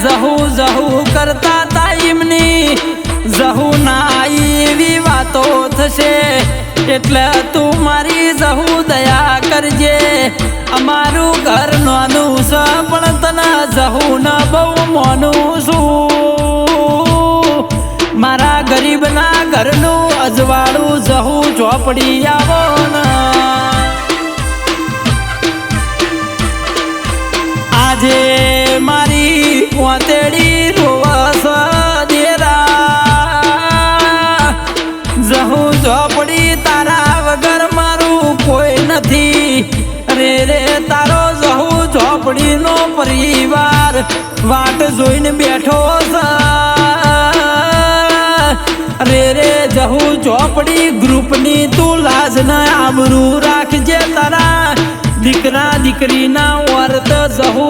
જહુ જહુ કરતા તા એમની જહુ ના આવી એવી વાતો થશે એટલે તું મારી જહુ દયા કરજે અમારું ઘર નાનું છે પણ તને જહુ ન બહુ મોનું છું મારા ગરીબના ઘરનું અજવાળું જહુ ઝોપડી આવો ને આજે મારી પોતેડી રોવસ દેરા જહુ ઝોપડી તારા વગર મારું કોઈ નથી રે રે તારો જહુ ઝોપડીનો પરિવાર વાટ જોઈને બેઠો છે રે રે જહુ ઝોપડી ગ્રુપની તું લાજ ના આબરૂ રાખજે તારા દીકરા દીકરીના વર્ત જહુ